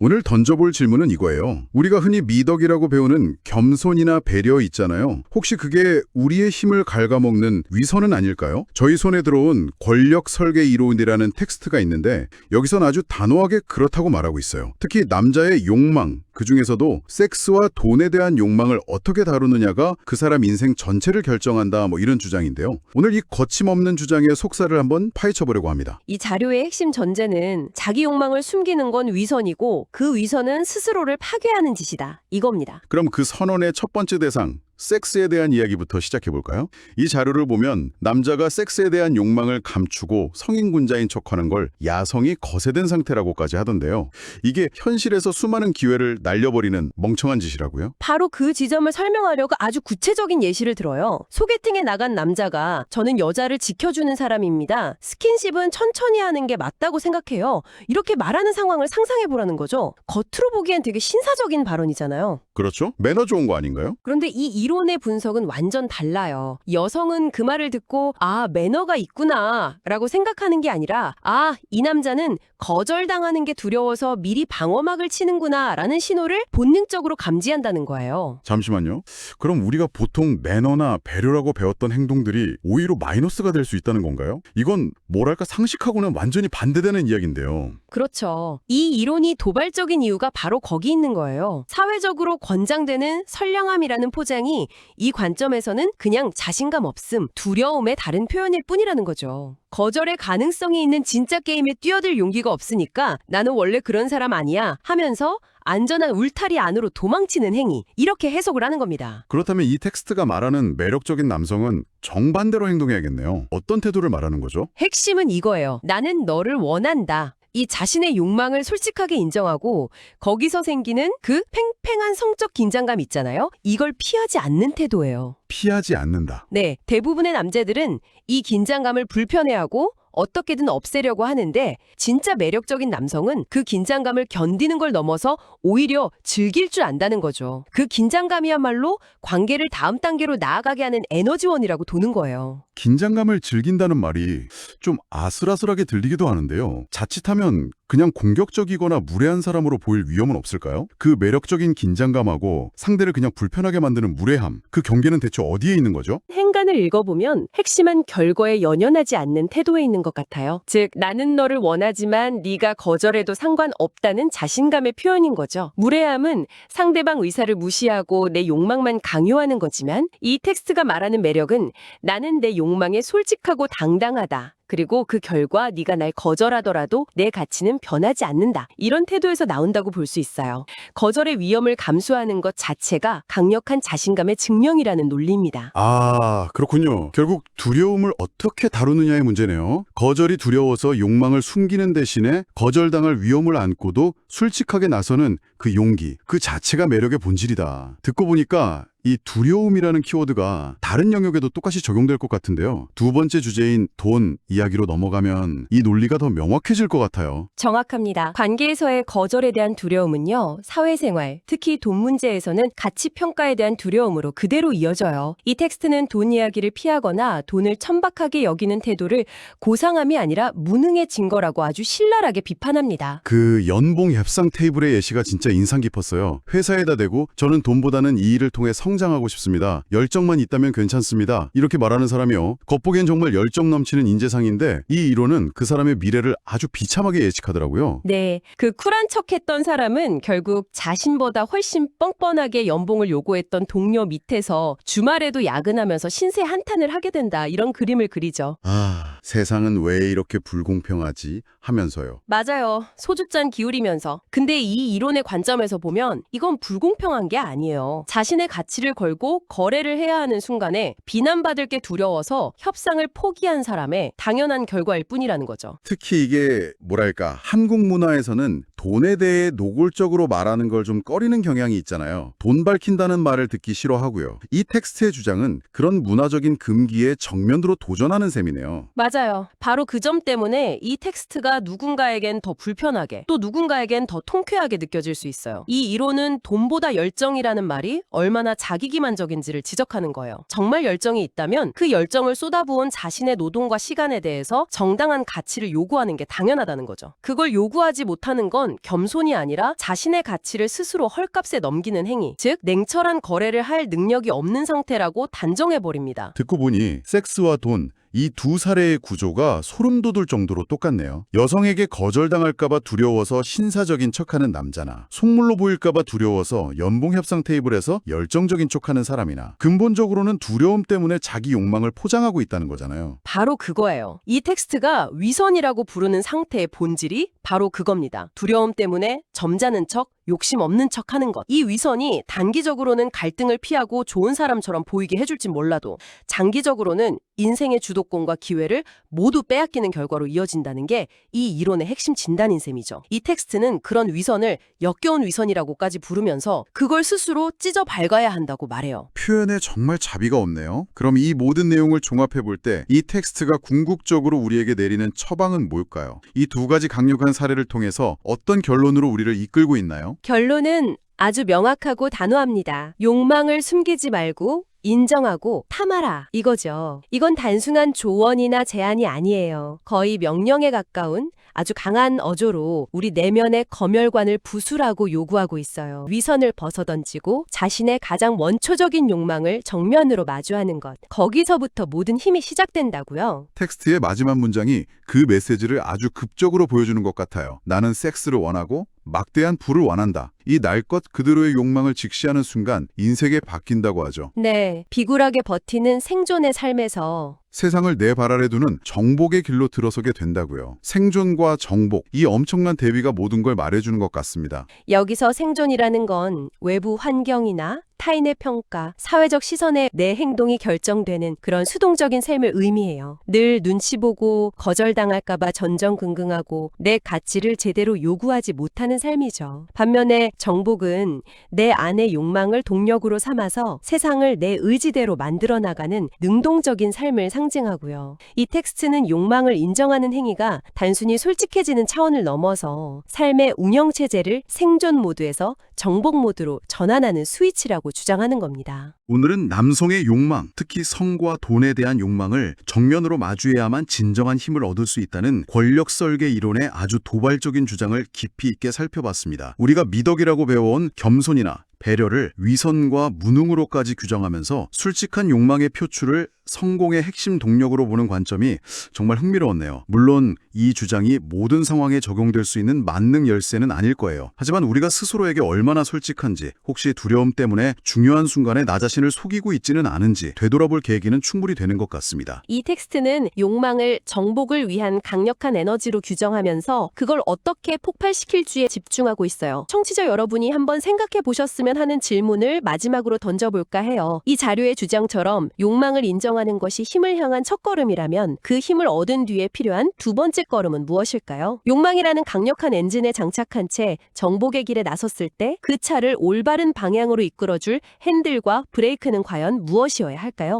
오늘 던져볼 질문은 이거예요. 우리가 흔히 미덕이라고 배우는 겸손이나 배려 있잖아요. 혹시 그게 우리의 힘을 갉아먹는 위선은 아닐까요? 저희 손에 들어온 권력 설계 이론이라는 텍스트가 있는데 여기선 아주 단호하게 그렇다고 말하고 있어요. 특히 남자의 욕망, 그중에서도 섹스와 돈에 대한 욕망을 어떻게 다루느냐가 그 사람 인생 전체를 결정한다, 이런 주장인데요. 오늘 이 거침없는 주장의 속살을 한번 파헤쳐보려고 합니다. 이 자료의 핵심 전제는 자기 욕망을 숨기는 건 위선이고 그 위선은 스스로를 파괴하는 짓이다. 이겁니다. 그럼 그 선언의 첫 번째 대상, 섹스에 대한 이야기부터 시작해볼까요? 이 자료를 보면 남자가 섹스에 대한 욕망을 감추고 성인군자인 척하는 걸 야성이 거세된 상태라고까지 하던데요. 이게 현실에서 수많은 기회를 날려버리는 멍청한 짓이라고요? 바로 그 지점을 설명하려고 아주 구체적인 예시를 들어요. 소개팅에 나간 남자가 저는 여자를 지켜주는 사람입니다. 스킨십은 천천히 하는 게 맞다고 생각해요. 이렇게 말하는 상황을 상상해보라는 거죠. 겉으로 보기엔 되게 신사적인 발언이잖아요. 그렇죠? 매너 좋은 거 아닌가요? 그런데 이 이론의 분석은 완전 달라요. 여성은 그 말을 듣고 매너가 있구나 라고 생각하는 게 아니라 이 남자는 거절당하는 게 두려워서 미리 방어막을 치는구나 라는 신호를 본능적으로 감지한다는 거예요. 잠시만요. 그럼 우리가 보통 매너나 배려라고 배웠던 행동들이 오히려 마이너스가 될 수 있다는 건가요? 이건 뭐랄까 상식하고는 완전히 반대되는 이야기인데요. 그렇죠. 이 이론이 도발적인 이유가 바로 거기 있는 거예요. 사회적으로 권장되는 선량함이라는 포장이 이 관점에서는 그냥 자신감 없음, 두려움의 다른 표현일 뿐이라는 거죠. 거절의 가능성이 있는 진짜 게임에 뛰어들 용기가 없으니까 나는 원래 그런 사람 아니야 하면서 안전한 울타리 안으로 도망치는 행위, 이렇게 해석을 하는 겁니다. 그렇다면 이 텍스트가 말하는 매력적인 남성은 정반대로 행동해야겠네요. 어떤 태도를 말하는 거죠? 핵심은 이거예요. 나는 너를 원한다. 이 자신의 욕망을 솔직하게 인정하고 거기서 생기는 그 팽팽한 성적 긴장감 있잖아요. 이걸 피하지 않는 태도예요. 피하지 않는다. 네, 대부분의 남자들은 이 긴장감을 불편해하고 어떻게든 없애려고 하는데 진짜 매력적인 남성은 그 긴장감을 견디는 걸 넘어서 오히려 즐길 줄 안다는 거죠. 그 긴장감이야말로 관계를 다음 단계로 나아가게 하는 에너지원이라고 도는 거예요. 긴장감을 즐긴다는 말이 좀 아슬아슬하게 들리기도 하는데요. 자칫하면 그냥 공격적이거나 무례한 사람으로 보일 위험은 없을까요? 그 매력적인 긴장감하고 상대를 그냥 불편하게 만드는 무례함, 그 경계는 대체 어디에 있는 거죠? 행간을 읽어보면 핵심은 결과에 연연하지 않는 태도에 있는 것 같아요. 즉, 나는 너를 원하지만 네가 거절해도 상관없다는 자신감의 표현인 거죠. 무례함은 상대방 의사를 무시하고 내 욕망만 강요하는 거지만 이 텍스트가 말하는 매력은 나는 내 욕망에 솔직하고 당당하다. 그리고 그 결과 네가 날 거절하더라도 내 가치는 변하지 않는다. 이런 태도에서 나온다고 볼 수 있어요. 거절의 위험을 감수하는 것 자체가 강력한 자신감의 증명이라는 논리입니다. 그렇군요. 결국 두려움을 어떻게 다루느냐의 문제네요. 거절이 두려워서 욕망을 숨기는 대신에 거절당할 위험을 안고도 솔직하게 나서는 그 용기, 그 자체가 매력의 본질이다. 듣고 보니까 이 두려움이라는 키워드가 다른 영역에도 똑같이 적용될 것 같은데요. 두 번째 주제인 돈 이야기로 넘어가면 이 논리가 더 명확해질 것 같아요. 정확합니다. 관계에서의 거절에 대한 두려움은요, 사회생활, 특히 돈 문제에서는 가치 평가에 대한 두려움으로 그대로 이어져요. 이 텍스트는 돈 이야기를 피하거나 돈을 천박하게 여기는 태도를 고상함이 아니라 무능해진 거라고 아주 신랄하게 비판합니다. 그 연봉 협상 테이블의 예시가 진짜 인상 깊었어요. 회사에다 대고 저는 돈보다는 이 일을 통해 성장하고 싶습니다. 열정만 있다면 괜찮습니다. 이렇게 말하는 사람이요. 겉보기엔 정말 열정 넘치는 인재상인데 이 이론은 그 사람의 미래를 아주 비참하게 예측하더라고요. 네, 그 쿨한 척했던 사람은 결국 자신보다 훨씬 뻔뻔하게 연봉을 요구했던 동료 밑에서 주말에도 야근하면서 신세 한탄을 하게 된다. 이런 그림을 그리죠. 세상은 왜 이렇게 불공평하지? 하면서요. 맞아요. 소주잔 기울이면서. 근데 이 이론의 관점에서 보면 이건 불공평한 게 아니에요. 자신의 가치를 걸고 거래를 해야 하는 순간에 비난받을 게 두려워서 협상을 포기한 사람의 당연한 결과일 뿐이라는 거죠. 특히 이게 뭐랄까 한국 문화에서는 돈에 대해 노골적으로 말하는 걸 좀 꺼리는 경향이 있잖아요. 돈 밝힌다는 말을 듣기 싫어하고요. 이 텍스트의 주장은 그런 문화적인 금기에 정면으로 도전하는 셈이네요. 맞아요. 바로 그 점 때문에 이 텍스트가 누군가에겐 더 불편하게 또 누군가에겐 더 통쾌하게 느껴질 수 있어요. 이 이론은 돈보다 열정이라는 말이 얼마나 자기기만적인지를 지적하는 거예요. 정말 열정이 있다면 그 열정을 쏟아부은 자신의 노동과 시간에 대해서 정당한 가치를 요구하는 게 당연하다는 거죠. 그걸 요구하지 못하는 건 건 겸손이 아니라 자신의 가치를 스스로 헐값에 넘기는 행위, 즉 냉철한 거래를 할 능력이 없는 상태라고 단정해버립니다. 듣고 보니 섹스와 돈, 이 두 사례의 구조가 소름 돋을 정도로 똑같네요. 여성에게 거절당할까봐 두려워서 신사적인 척하는 남자나 속물로 보일까봐 두려워서 연봉 협상 테이블에서 열정적인 척하는 사람이나 근본적으로는 두려움 때문에 자기 욕망을 포장하고 있다는 거잖아요. 바로 그거예요. 이 텍스트가 위선이라고 부르는 상태의 본질이 바로 그겁니다. 두려움 때문에 점잖은 척, 욕심 없는 척 하는 것. 이 위선이 단기적으로는 갈등을 피하고 좋은 사람처럼 보이게 해줄진 몰라도 장기적으로는 인생의 주도권과 기회를 모두 빼앗기는 결과로 이어진다는 게 이 이론의 핵심 진단인 셈이죠. 이 텍스트는 그런 위선을 역겨운 위선이라고까지 부르면서 그걸 스스로 찢어 밟아야 한다고 말해요. 표현에 정말 자비가 없네요. 그럼 이 모든 내용을 종합해 볼 때 이 텍스트가 궁극적으로 우리에게 내리는 처방은 뭘까요? 이 두 가지 강력한 사례를 통해서 어떤 결론으로 우리를 이끌고 있나요? 결론은 아주 명확하고 단호합니다. 욕망을 숨기지 말고 인정하고 탐하라 이거죠. 이건 단순한 조언이나 제안이 아니에요. 거의 명령에 가까운 아주 강한 어조로 우리 내면의 검열관을 부수라고 요구하고 있어요. 위선을 벗어던지고 자신의 가장 원초적인 욕망을 정면으로 마주하는 것. 거기서부터 모든 힘이 시작된다고요. 텍스트의 마지막 문장이 그 메시지를 아주 급적으로 보여주는 것 같아요. 나는 섹스를 원하고 막대한 부를 원한다. 이 날 것 그대로의 욕망을 직시하는 순간 인생이 바뀐다고 하죠. 네, 비굴하게 버티는 생존의 삶에서 세상을 내 발 아래 두는 정복의 길로 들어서게 된다고요. 생존과 정복, 이 엄청난 대비가 모든 걸 말해주는 것 같습니다. 여기서 생존이라는 건 외부 환경이나 타인의 평가, 사회적 시선에 내 행동이 결정되는 그런 수동적인 삶을 의미해요. 늘 눈치 보고 거절당할까봐 전전긍긍하고 내 가치를 제대로 요구하지 못하는 삶이죠. 반면에 정복은 내 안의 욕망을 동력으로 삼아서 세상을 내 의지대로 만들어 나가는 능동적인 삶을 상징하고요. 이 텍스트는 욕망을 인정하는 행위가 단순히 솔직해지는 차원을 넘어서 삶의 운영체제를 생존 모드에서 정복 모드로 전환하는 스위치라고 주장하는 겁니다. 오늘은 남성의 욕망, 특히 성과 돈에 대한 욕망을 정면으로 마주해야만 진정한 힘을 얻을 수 있다는 권력 설계 이론의 아주 도발적인 주장을 깊이 있게 살펴봤습니다. 우리가 미덕이라고 배워온 겸손이나 배려를 위선과 무능으로까지 규정하면서 솔직한 욕망의 표출을 성공의 핵심 동력으로 보는 관점이 정말 흥미로웠네요. 물론 이 주장이 모든 상황에 적용될 수 있는 만능 열쇠는 아닐 거예요. 하지만 우리가 스스로에게 얼마나 솔직한지, 혹시 두려움 때문에 중요한 순간에 나 자신을 속이고 있지는 않은지 되돌아볼 계기는 충분히 되는 것 같습니다. 이 텍스트는 욕망을 정복을 위한 강력한 에너지로 규정하면서 그걸 어떻게 폭발시킬지에 집중하고 있어요. 청취자 여러분이 한번 생각해 보셨으면 하는 질문을 마지막으로 던져볼까 해요. 이 자료의 주장처럼 욕망을 인정하는 것이 힘을 향한 첫걸음이라면 그 힘을 얻은 뒤에 필요한 두 번째 걸음은 무엇일까요? 욕망이라는 강력한 엔진에 장착한 채 정복의 길에 나섰을 때 그 차를 올바른 방향으로 이끌어줄 핸들과 브레이크는 과연 무엇이어야 할까요?